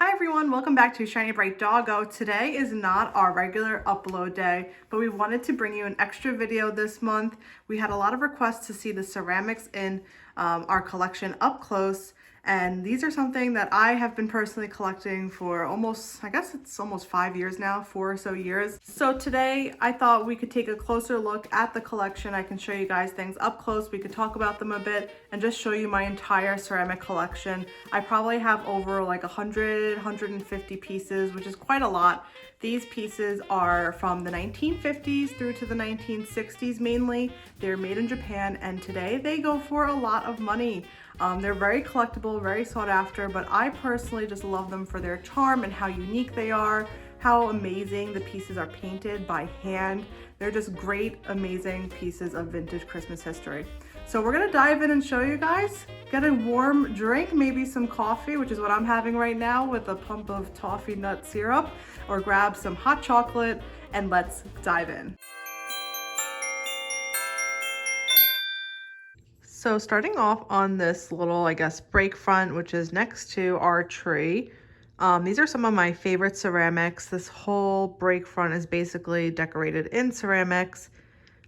Hi everyone, welcome back to Shiny Bright Doggo. Today is not our regular upload day, but we wanted to bring you an extra video this month. We had a lot of requests to see the ceramics in our collection up close, and these are something that I have been personally collecting for almost, I guess it's almost 5 years now, 4 or so years. So today I thought we could take a closer look at the collection. I can show you guys things up close, we could talk about them a bit, and just show you my entire ceramic collection. I probably have over like 150 pieces, which is quite a lot. These pieces are from the 1950s through to the 1960s mainly. They're made in Japan, and today they go for a lot of money. They're very collectible, very sought after, but I personally just love them for their charm and how unique they are, how amazing the pieces are painted by hand. They're just great, amazing pieces of vintage Christmas history. So we're gonna dive in and show you guys. Get a warm drink, maybe some coffee, which is what I'm having right now with a pump of toffee nut syrup, or grab some hot chocolate, and let's dive in. So starting off on this little, I guess, break front, which is next to our tree. These are some of my favorite ceramics. This whole break front is basically decorated in ceramics.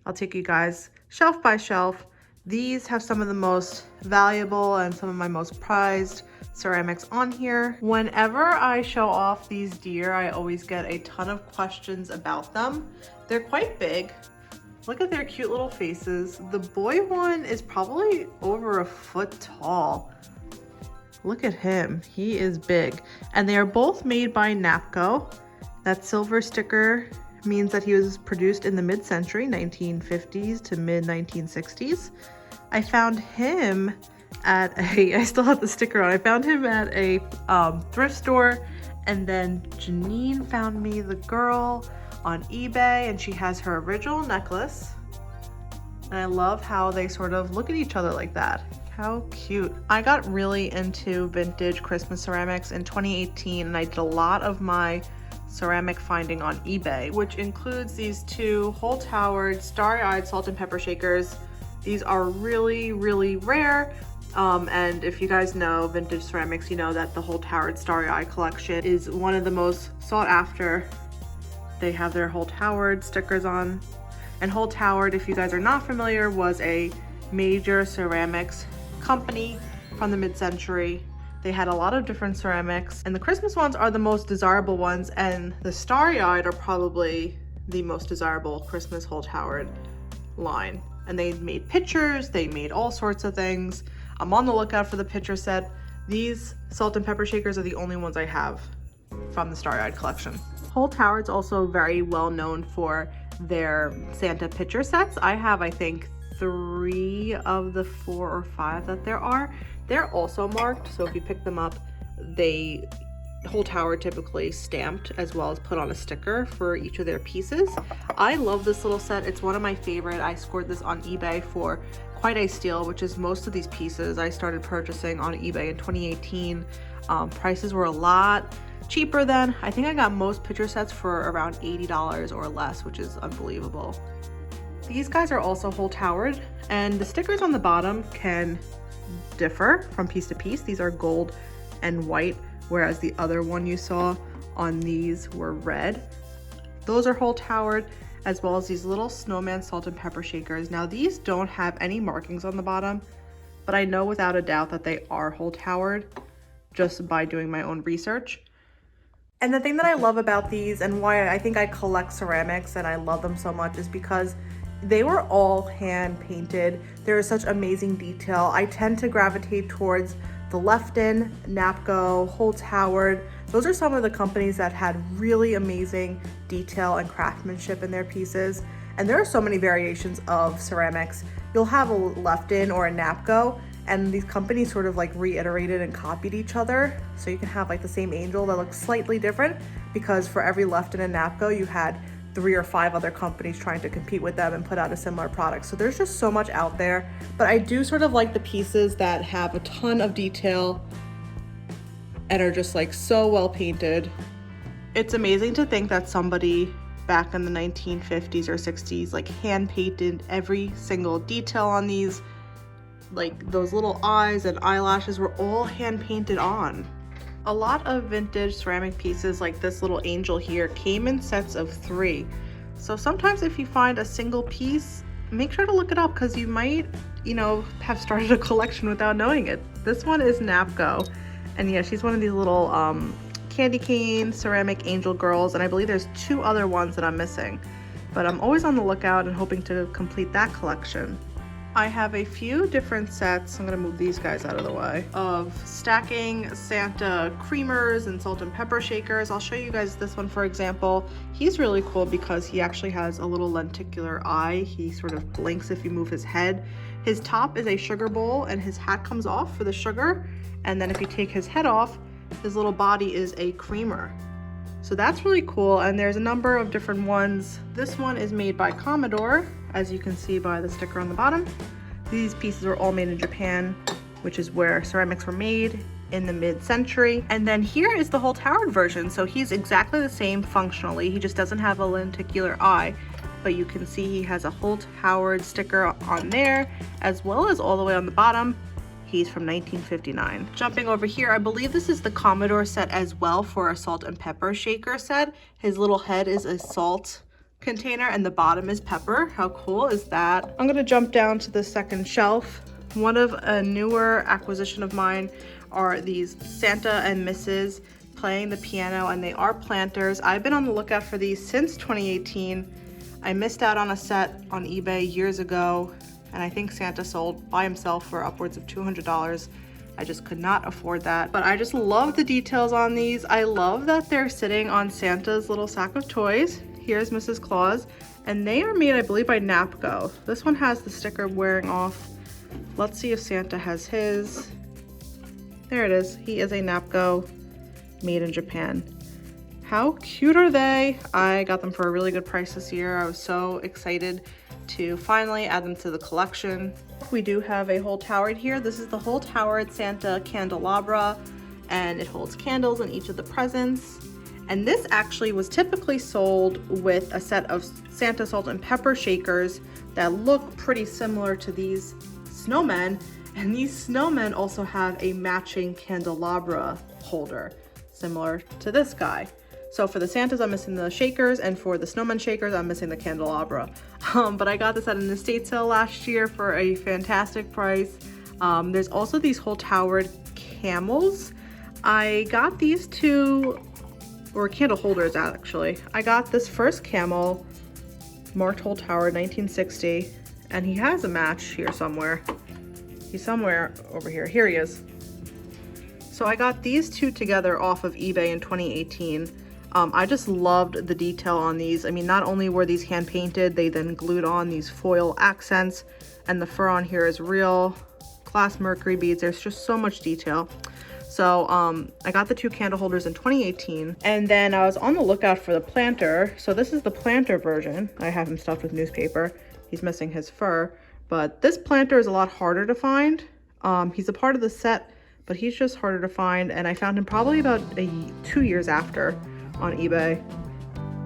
I'll take you guys shelf by shelf. These have some of the most valuable and some of my most prized ceramics on here. Whenever I show off these deer, I always get a ton of questions about them. They're quite big. Look at their cute little faces. The boy one is probably over a foot tall. Look at him, he is big. And they are both made by NAPCO. That silver sticker means that he was produced in the mid-century, 1950s to mid-1960s. I found him at I still have the sticker on. I found him at a thrift store, and then Janine found me the girl on eBay, and she has her original necklace. And I love how they sort of look at each other like that. How cute. I got really into vintage Christmas ceramics in 2018, and I did a lot of my ceramic finding on eBay, which includes these two HOLT starry-eyed salt and pepper shakers. These are really, really rare. And if you guys know vintage ceramics, you know that the HOLT starry-eye collection is one of the most sought after. They have their HOLT stickers on. And HOLT, if you guys are not familiar, was a major ceramics company from the mid-century. They had a lot of different ceramics, and the Christmas ones are the most desirable ones, and the starry-eyed are probably the most desirable Christmas HOLT line. And they made pictures, they made all sorts of things. I'm on the lookout for the picture set. These salt and pepper shakers are the only ones I have from the starry-eyed collection. HOLT is also very well known for their Santa picture sets. I have, I think, 3 of the 4 or 5 that there are. They're also marked, so if you pick them up, they HOLT typically stamped as well as put on a sticker for each of their pieces. I love this little set. It's one of my favorite. I scored this on eBay for quite a steal, which is most of these pieces I started purchasing on eBay in 2018. Prices were a lot cheaper then. I think I got most picture sets for around $80 or less, which is unbelievable. These guys are also HOLT, and the stickers on the bottom can differ from piece to piece. These are gold and white, whereas the other one you saw on these were red. Those are HOLT, as well as these little snowman salt and pepper shakers. Now these don't have any markings on the bottom, but I know without a doubt that they are HOLT just by doing my own research. And the thing that I love about these, and why I think I collect ceramics and I love them so much, is because they were all hand painted. There is such amazing detail. I tend to gravitate towards the Lefton, NAPCO, HOLT. Those are some of the companies that had really amazing detail and craftsmanship in their pieces. And there are so many variations of ceramics. You'll have a Lefton or a NAPCO, and these companies sort of like reiterated and copied each other. So you can have like the same angel that looks slightly different, because for every Lefton and NAPCO, you had 3 or 5 other companies trying to compete with them and put out a similar product. So there's just so much out there, but I do sort of like the pieces that have a ton of detail and are just like so well painted. It's amazing to think that somebody back in the 1950s or 60s like hand painted every single detail on these. Like those little eyes and eyelashes were all hand painted on. A lot of vintage ceramic pieces like this little angel here came in sets of 3. So sometimes if you find a single piece, make sure to look it up because you might, have started a collection without knowing it. This one is NAPCO. And yeah, she's one of these little candy cane ceramic angel girls. And I believe there's 2 other ones that I'm missing. But I'm always on the lookout and hoping to complete that collection. I have a few different sets, I'm gonna move these guys out of the way, of stacking Santa creamers and salt and pepper shakers. I'll show you guys this one for example. He's really cool because he actually has a little lenticular eye. He sort of blinks if you move his head. His top is a sugar bowl and his hat comes off for the sugar. And then if you take his head off, his little body is a creamer. So that's really cool, and there's a number of different ones. This one is made by Commodore, as you can see by the sticker on the bottom. These pieces are all made in Japan, which is where ceramics were made in the mid-century. And then here is the HOLT Howard version. So he's exactly the same functionally. He just doesn't have a lenticular eye, but you can see he has a HOLT Howard sticker on there, as well as all the way on the bottom. He's from 1959. Jumping over here, I believe this is the Commodore set as well for a salt and pepper shaker set. His little head is a salt container and the bottom is pepper. How cool is that? I'm gonna jump down to the second shelf. One of a newer acquisition of mine are these Santa and Mrs. playing the piano, and they are planters. I've been on the lookout for these since 2018. I missed out on a set on eBay years ago, and I think Santa sold by himself for upwards of $200. I just could not afford that. But I just love the details on these. I love that they're sitting on Santa's little sack of toys. Here's Mrs. Claus. And they are made, I believe, by NAPCO. This one has the sticker wearing off. Let's see if Santa has his. There it is. He is a NAPCO, made in Japan. How cute are they? I got them for a really good price this year. I was so excited to finally add them to the collection. We do have a HOLT Howard here. This is the HOLT Howard Santa candelabra, and it holds candles in each of the presents. And this actually was typically sold with a set of Santa salt and pepper shakers that look pretty similar to these snowmen. And these snowmen also have a matching candelabra holder, similar to this guy. So for the Santas, I'm missing the shakers, and for the snowman shakers, I'm missing the candelabra. But I got this at an estate sale last year for a fantastic price. There's also these HOLT Howard camels. I got these 2, or candle holders actually. I got this first camel, marked HOLT Howard 1960, and he has a match here somewhere. He's somewhere over here. Here he is. So I got these 2 together off of eBay in 2018. I just loved the detail on these. I mean, not only were these hand painted, they then glued on these foil accents, and the fur on here is real glass mercury beads. There's just so much detail. So I got the 2 candle holders in 2018, and then I was on the lookout for the planter. So this is the planter version. I have him stuffed with newspaper. He's missing his fur, but this planter is a lot harder to find. He's a part of the set, but he's just harder to find, and I found him probably about 2 years after on eBay,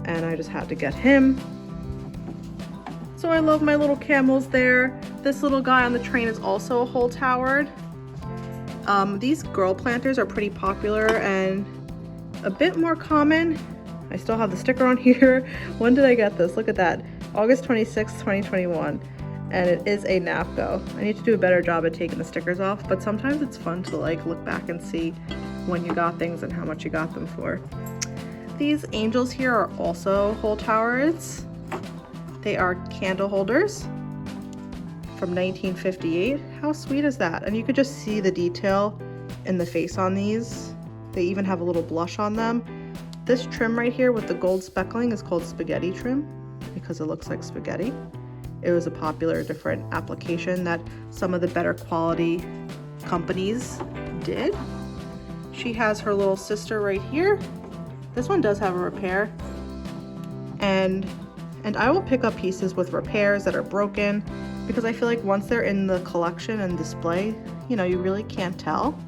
and I just had to get him. So I love my little camels there. This little guy on the train is also a HOLT Howard. These girl planters are pretty popular and a bit more common. I still have the sticker on here. When did I get this? Look at that. August 26, 2021. And it is a NAPCO. I need to do a better job at taking the stickers off, but sometimes it's fun to like look back and see when you got things and how much you got them for. These angels here are also HOLT Howards. They are candle holders from 1958. How sweet is that? And you could just see the detail in the face on these. They even have a little blush on them. This trim right here with the gold speckling is called spaghetti trim because it looks like spaghetti. It was a popular different application that some of the better quality companies did. She has her little sister right here. This one does have a repair, and I will pick up pieces with repairs that are broken because I feel like once they're in the collection and display, you really can't tell.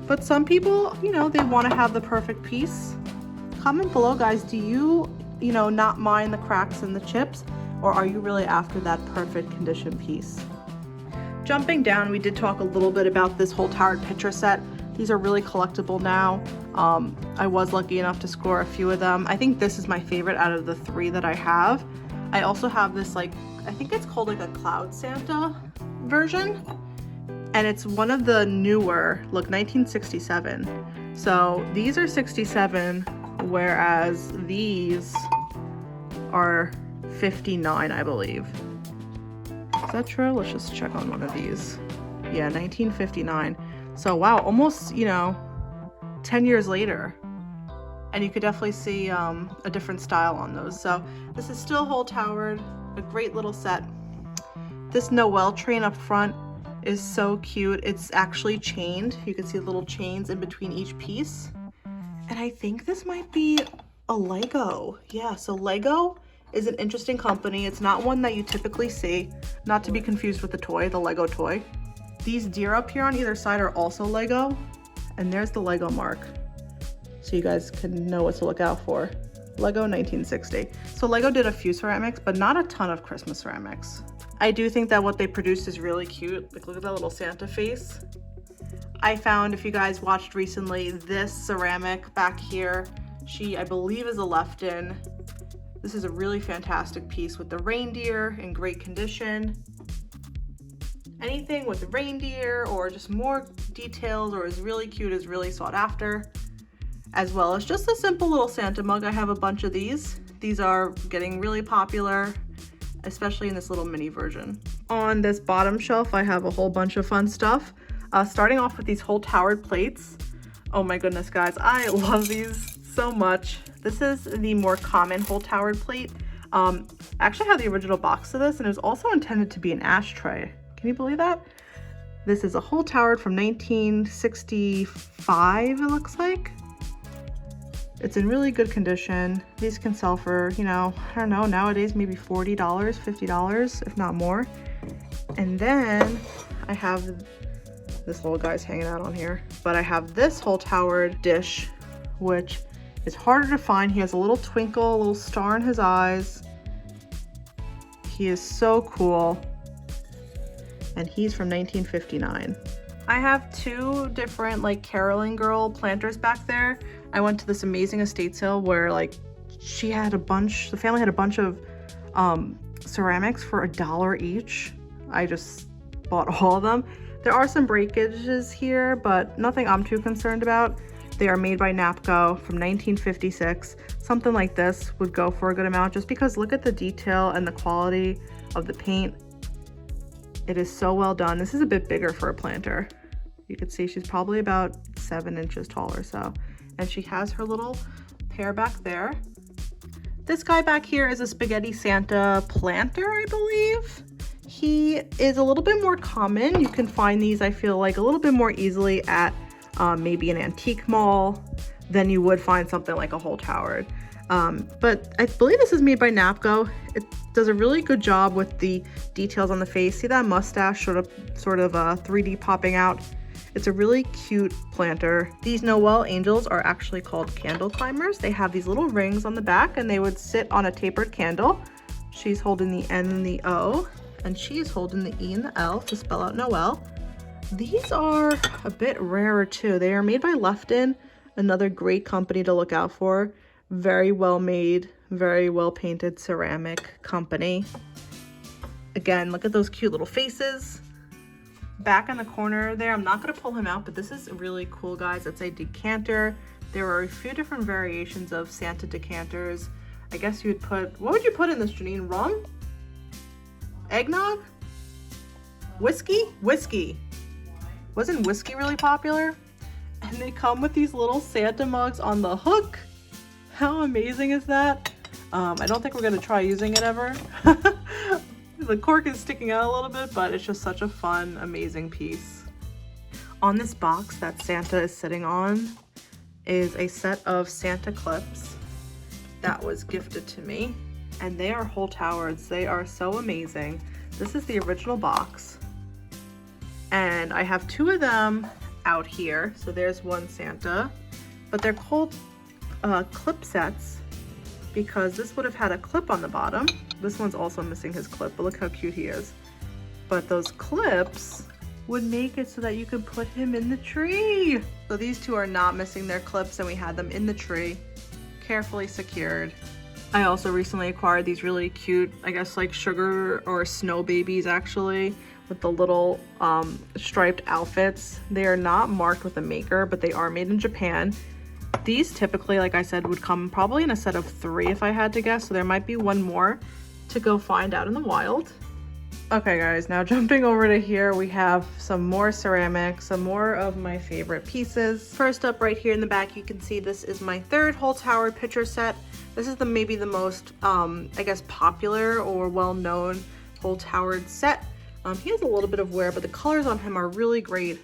But some people, they want to have the perfect piece. Comment below, guys, do you, not mind the cracks and the chips, or are you really after that perfect condition piece? Jumping down, we did talk a little bit about this HOLT Howard picture set. These are really collectible now. I was lucky enough to score a few of them. I think this is my favorite out of the 3 that I have. I also have this, like, I think it's called like a Cloud Santa version. And it's one of the newer, look, 1967. So these are 67, whereas these are 59, I believe. Is that true? Let's just check on one of these. Yeah, 1959. So wow, almost, you know, 10 years later. And you could definitely see a different style on those. So this is still HOLT towered, a great little set. This Noel train up front is so cute. It's actually chained. You can see little chains in between each piece. And I think this might be a Lego. Yeah, so Lego is an interesting company. It's not one that you typically see, not to be confused with the toy, the Lego toy. These deer up here on either side are also Lego, and there's the Lego mark. So you guys can know what to look out for. Lego 1960. So Lego did a few ceramics, but not a ton of Christmas ceramics. I do think that what they produced is really cute. Like, look at that little Santa face. I found, if you guys watched recently, this ceramic back here, she, I believe, is a Lefton. This is a really fantastic piece with the reindeer in great condition. Anything with reindeer or just more details or is really cute is really sought after, as well as just a simple little Santa mug. I have a bunch of these. These are getting really popular, especially in this little mini version. On this bottom shelf, I have a whole bunch of fun stuff. Starting off with these HOLT towered plates. Oh my goodness, guys, I love these so much. This is the more common HOLT towered plate. I actually have the original box of this, and it was also intended to be an ashtray. Can you believe that? This is a HOLT towered from 1965, it looks like. It's in really good condition. These can sell for, you know, I don't know, nowadays maybe $40, $50, if not more. And then I have this little guy's hanging out on here, but I have this HOLT towered dish, which is harder to find. He has a little twinkle, a little star in his eyes. He is so cool. And he's from 1959. I have 2 different like caroling girl planters back there. I went to this amazing estate sale where like she had a bunch, the family had a bunch of ceramics for $1 each. I just bought all of them. There are some breakages here, but nothing I'm too concerned about. They are made by NAPCO from 1956. Something like this would go for a good amount just because look at the detail and the quality of the paint. It is so well done. This is a bit bigger for a planter. You can see she's probably about 7 inches tall or so. And she has her little pair back there. This guy back here is a Spaghetti Santa planter, I believe. He is a little bit more common. You can find these, I feel like, a little bit more easily at maybe an antique mall than you would find something like a HOLT towered. But I believe this is made by NAPCO. It does a really good job with the details on the face. See that mustache sort of 3D popping out? It's a really cute planter. These Noel angels are actually called candle climbers. They have these little rings on the back and they would sit on a tapered candle. She's holding the N and the O, and she's holding the E and the L to spell out Noel. These are a bit rarer too. They are made by Lefton, another great company to look out for. Very well made, very well painted ceramic company. Again, look at those cute little faces. Back in the corner there, I'm not going to pull him out, but this is really cool, guys. It's a decanter. There are a few different variations of Santa decanters. I guess you would put, what would you put in this, Janine? Rum? Eggnog? Whiskey? Whiskey. Wasn't whiskey really popular? And they come with these little Santa mugs on the hook. How amazing is that? I don't think we're gonna try using it ever. The cork is sticking out a little bit, but it's just such a fun, amazing piece. On this box that Santa is sitting on is a set of Santa clips that was gifted to me. And they are HOLT towered. They are so amazing. This is the original box. And I have 2 of them out here. So there's one Santa, but they're called clip sets because this would have had a clip on the bottom. This one's also missing his clip, but look how cute he is. But those clips would make it so that you could put him in the tree. So these two are not missing their clips, and we had them in the tree, carefully secured. I also recently acquired these really cute, I guess like sugar or snow babies actually, with the little striped outfits. They are not marked with a maker, but they are made in Japan. These typically, like I said, would come probably in a set of 3 if I had to guess, so there might be one more to go find out in the wild. Okay guys, now jumping over to here, we have some more ceramics, some more of my favorite pieces. First up right here in the back, you can see this is my 3rd HOLT Howard picture set. This is maybe the most, I guess, popular or well-known HOLT Howard set. He has a little bit of wear, but the colors on him are really great.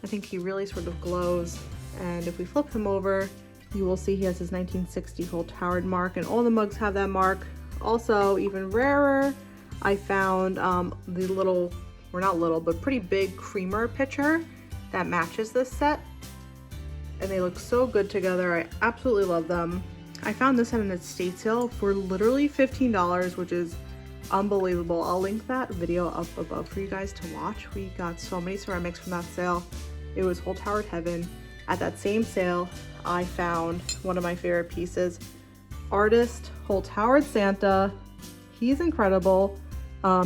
I think he really sort of glows. And if we flip him over, you will see he has his 1960 HOLT Howard mark, and all the mugs have that mark. Also, even rarer, I found the little, or not little, but pretty big creamer pitcher that matches this set. And they look so good together. I absolutely love them. I found this at an estate sale for literally $15, which is unbelievable. I'll link that video up above for you guys to watch. We got so many ceramics from that sale. It was HOLT Howard heaven. At that same sale, I found one of my favorite pieces. Artist HOLT Howard Santa. He's incredible.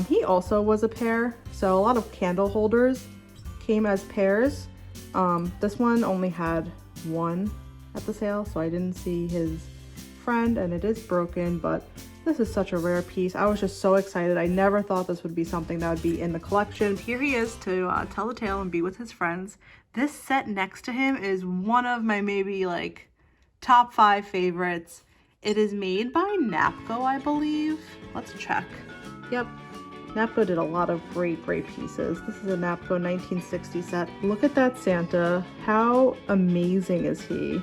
He also was a pair, so a lot of candle holders came as pairs. This one only had one at the sale, so I didn't see his friend, and it is broken, but this is such a rare piece. I was just so excited. I never thought this would be something that would be in the collection. Here he is to tell the tale and be with his friends. This set next to him is one of my maybe like top 5 favorites. It is made by NAPCO, I believe. Let's check. Yep, NAPCO did a lot of great pieces. This is a NAPCO 1960 set. Look at that Santa. How amazing is he?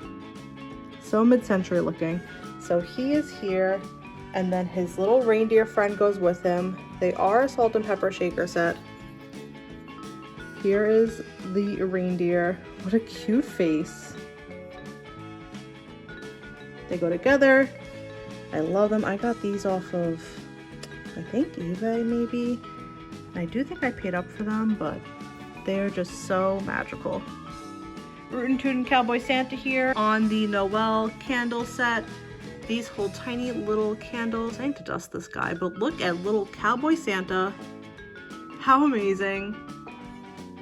So mid-century looking. So he is here, and then his little reindeer friend goes with him. They are a salt and pepper shaker set. Here is the reindeer. What a cute face. They go together. I love them. I got these off of, I think, eBay maybe. I do think I paid up for them, but they're just so magical. Rootin' Tootin' Cowboy Santa here on the Noel candle set. These hold tiny little candles. I need to dust this guy, but look at little Cowboy Santa. How amazing.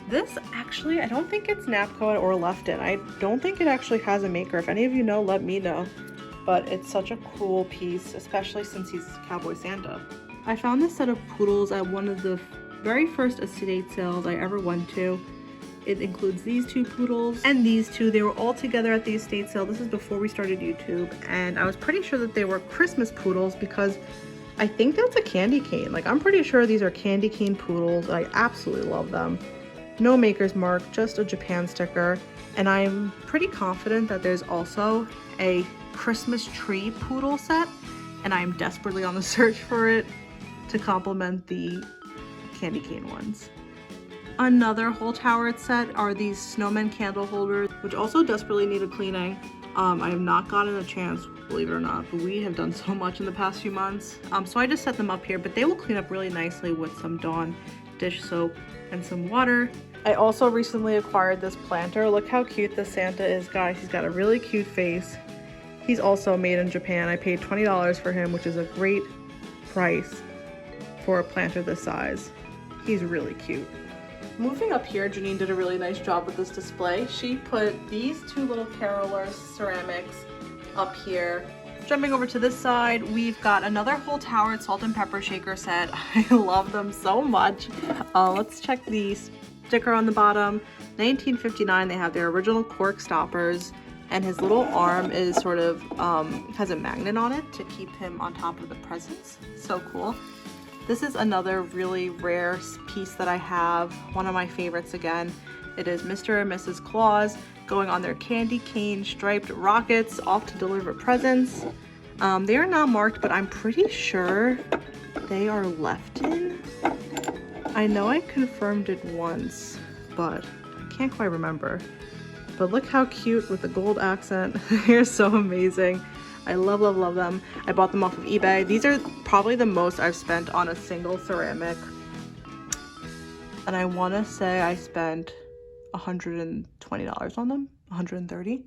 This actually, I don't think it's NAPCO or Lefton. I don't think it actually has a maker. If any of you know, let me know. But it's such a cool piece, especially since he's Cowboy Santa. I found this set of poodles at one of the very first estate sales I ever went to. It includes these 2 poodles and these 2. They were all together at the estate sale. This is before we started YouTube, and I was pretty sure that they were Christmas poodles because I think that's a candy cane. Like, I'm pretty sure these are candy cane poodles. I absolutely love them. No maker's mark, just a Japan sticker. And I'm pretty confident that there's also a Christmas tree poodle set, and I'm desperately on the search for it to complement the candy cane ones. Another HOLT Howard set are these snowman candle holders, which also desperately need a cleaning. I have not gotten a chance, believe it or not, but we have done so much in the past few months. So I just set them up here, but they will clean up really nicely with some Dawn dish soap and some water. I also recently acquired this planter. Look how cute this Santa is, guys. He's got a really cute face. He's also made in Japan. I paid $20 for him, which is a great price for a planter this size. He's really cute. Moving up here, Janine did a really nice job with this display. She put these 2 little carolers ceramics up here. Jumping over to this side, we've got another HOLT Howard salt and pepper shaker set. I love them so much. Let's check the sticker on the bottom. 1959, they have their original cork stoppers, and his little arm is sort of, has a magnet on it to keep him on top of the presents. So cool. This is another really rare piece that I have, one of my favorites again. It is Mr. and Mrs. Claus going on their candy cane striped rockets off to deliver presents. They are not marked, but I'm pretty sure they are Lefton. I know I confirmed it once, but I can't quite remember. But look how cute with the gold accent. They're so amazing. I love them. I bought them off of eBay. These are probably the most I've spent on a single ceramic. and I want to say I spent $120 on them, $130.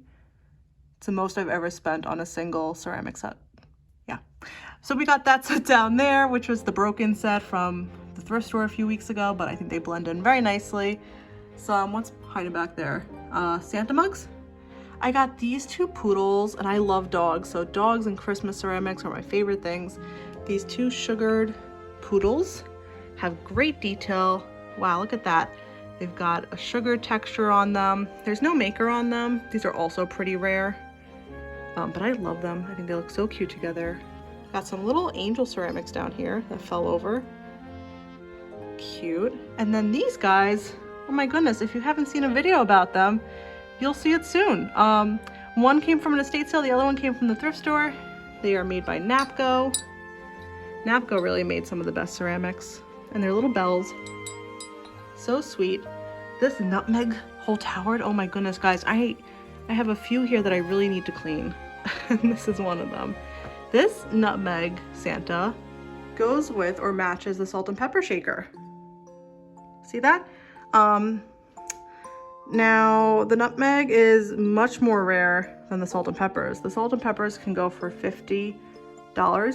It's the most I've ever spent on a single ceramic set. Yeah. So we got that set down there, which was the broken set from the thrift store a few weeks ago, but I think they blend in very nicely. Some, what's hiding back there? Santa mugs. I got these two poodles, and I love dogs, so dogs and Christmas ceramics are my favorite things. These two sugared poodles have great detail. Wow, look at that. They've got a sugar texture on them. There's no maker on them. These are also pretty rare, but I love them. I think they look so cute together. Got some little angel ceramics down here that fell over. Cute. And then these guys, oh my goodness, if you haven't seen a video about them, you'll see it soon. One came from an estate sale, the other one came from the thrift store. They are made by NAPCO. NAPCO really made some of the best ceramics, and they're little bells. So sweet. This nutmeg HOLT Howard, oh my goodness, guys, I have a few here that I really need to clean. And this is one of them. This nutmeg Santa goes with or matches the salt and pepper shaker. See that? Now the nutmeg is much more rare than the salt and peppers. The salt and peppers can go for $50,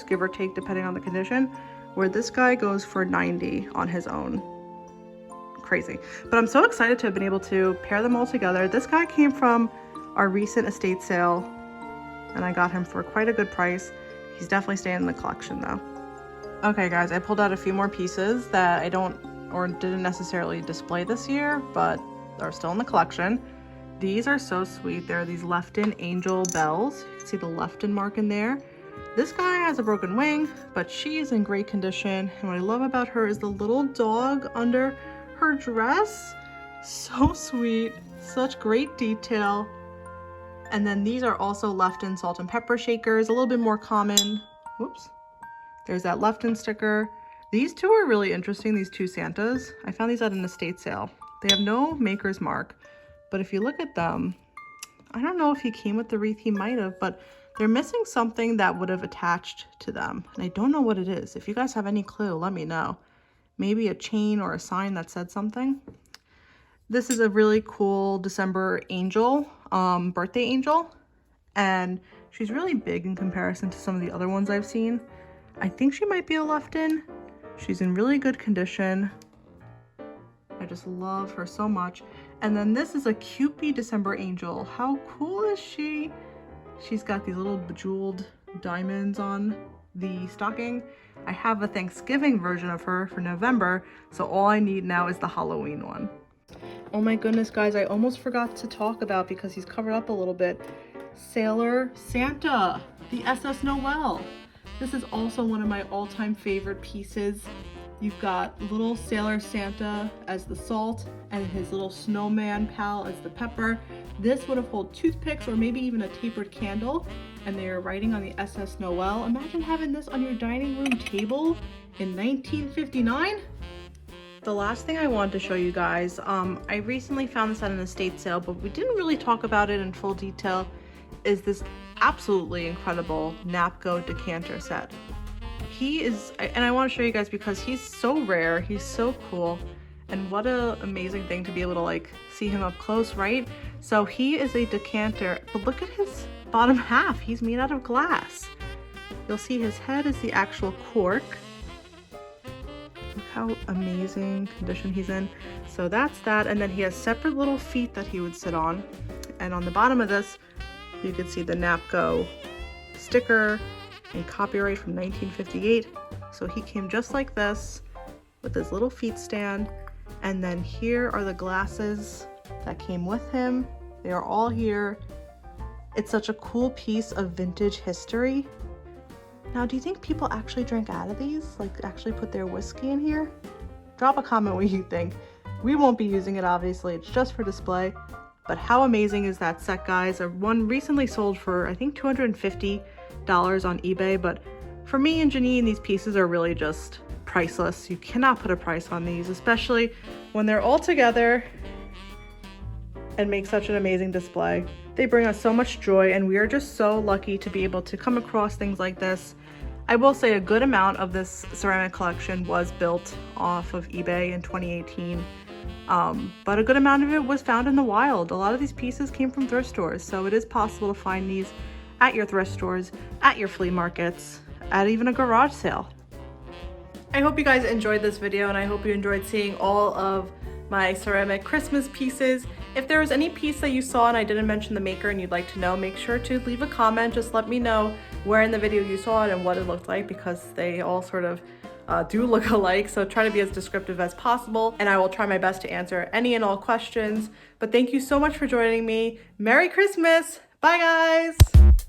give or take, depending on the condition, where this guy goes for $90 on his own. Crazy. But I'm so excited to have been able to pair them all together. This guy came from our recent estate sale, and I got him for quite a good price. He's definitely staying in the collection though. Okay guys, I pulled out a few more pieces that I don't or didn't necessarily display this year, but are still in the collection. These are so sweet. They're these Lefton angel bells. You can see the Lefton mark in there. This guy has a broken wing, but she is in great condition. And what I love about her is the little dog under her dress. So sweet, such great detail. And then these are also Lefton salt and pepper shakers, a little bit more common. Whoops. There's that Lefton sticker. These two are really interesting, these two Santas. I found these at an estate sale. They have no maker's mark, but if you look at them, I don't know if he came with the wreath, he might have, but they're missing something that would have attached to them. And I don't know what it is. If you guys have any clue, let me know. Maybe a chain or a sign that said something. This is a really cool December angel, birthday angel. And she's really big in comparison to some of the other ones I've seen. I think she might be a Lefton. She's in really good condition. I just love her so much. And then this is a Cupid December angel. How cool is she? She's got these little bejeweled diamonds on the stocking. I have a Thanksgiving version of her for November, so all I need now is the Halloween one. Oh my goodness, guys, I almost forgot to talk about, because he's covered up a little bit, Sailor Santa, the SS Noel. This is also one of my all-time favorite pieces. You've got little Sailor Santa as the salt and his little snowman pal as the pepper. This would have held toothpicks or maybe even a tapered candle, and they are writing on the SS Noel. Imagine having this on your dining room table in 1959. The last thing I wanted to show you guys, I recently found this at an estate sale, but we didn't really talk about it in full detail, is this absolutely incredible NAPCO decanter set. He is, and I want to show you guys because he's so rare, he's so cool, and what an amazing thing to be able to like see him up close, right? So he is a decanter, but look at his bottom half, he's made out of glass. You'll see his head is the actual cork. Look how amazing condition he's in. So that's that, and then he has separate little feet that he would sit on, and on the bottom of this you can see the NAPCO sticker and copyright from 1958. So he came just like this with his little feet stand, and then here are the glasses that came with him. They are all here. It's such a cool piece of vintage history. Now, do you think people actually drank out of these? Like actually put their whiskey in here? Drop a comment what you think. We won't be using it, obviously, it's just for display. But how amazing is that set, guys? One recently sold for, I think, $250 on eBay, but for me and Janine, these pieces are really just priceless. You cannot put a price on these, especially when they're all together and make such an amazing display. They bring us so much joy, and we are just so lucky to be able to come across things like this. I will say a good amount of this ceramic collection was built off of eBay in 2018, but a good amount of it was found in the wild. A lot of these pieces came from thrift stores, so it is possible to find these at your thrift stores, at your flea markets, at even a garage sale. I hope you guys enjoyed this video, and I hope you enjoyed seeing all of my ceramic Christmas pieces. If there was any piece that you saw and I didn't mention the maker and you'd like to know, make sure to leave a comment. Just let me know where in the video you saw it and what it looked like, because they all sort of do look alike. So try to be as descriptive as possible, and I will try my best to answer any and all questions. But thank you so much for joining me. Merry Christmas. Bye guys.